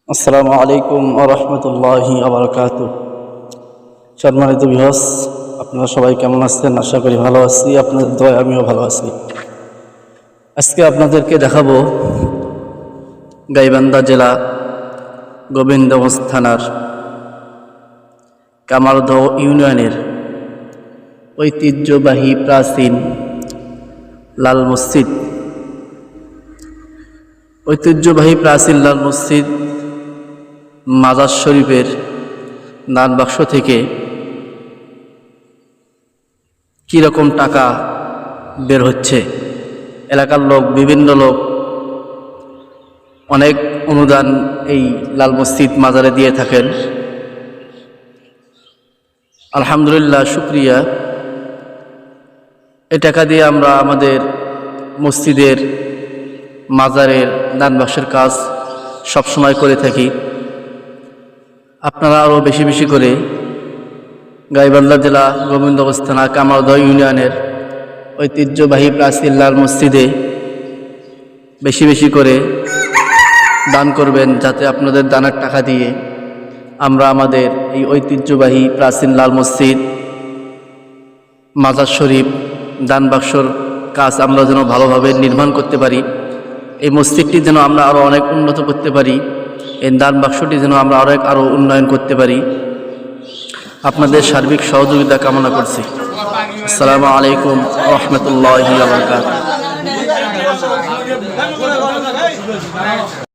আসসালামু আলাইকুম ওয়া রাহমাতুল্লাহি ওয়া বারাকাতুহু। সম্মানিত ভিউয়ার্স, আপনারা সবাই কেমন আছেন? আশা করি ভালো আছি। আপনাদের দয়ায় আমিও ভালো আছি। আজকে আপনাদেরকে দেখাবো গাইবান্ধা জেলা গোবিন্দগঞ্জ থানার কামারদহ ইউনিয়নের ঐতিহ্যবাহী প্রাচীন লাল মসজিদ। ঐতিহ্যবাহী প্রাচীন লাল মসজিদ মাজার শরীফের দান বাক্স থেকে কীরকম টাকা বের হচ্ছে। এলাকার লোক, বিভিন্ন লোক অনেক অনুদান এই লাল মসজিদ মাজারে দিয়ে থাকেন। আলহামদুলিল্লাহ, শুকরিয়া। এই টাকা দিয়ে আমরা আমাদের মসজিদের মাজারের দান বাক্সের কাজ সবসময় করে থাকি। আপনারা আরও বেশি বেশি করে গাইবান্ধা জেলা গোবিন্দগঞ্জ থানা কামারদহ ইউনিয়নের ঐতিহ্যবাহী প্রাচীন লাল মসজিদে বেশি বেশি করে দান করবেন, যাতে আপনাদের দানের টাকা দিয়ে আমরা আমাদের এই ঐতিহ্যবাহী প্রাচীন লাল মসজিদ মাজার শরীফ দান বাক্সর কাজ আমরা যেন ভালোভাবে নির্মাণ করতে পারি। এই মসজিদটি যেন আমরা আরও অনেক উন্নত করতে পারি। এই দান বাক্সটি যেন আমরা আরও উন্নয়ন করতে পারি। আপনাদের সার্বিক সহযোগিতা কামনা করছি। আসসালামু আলাইকুম ওয়া রাহমাতুল্লাহি ওয়া বারাকাতুহু।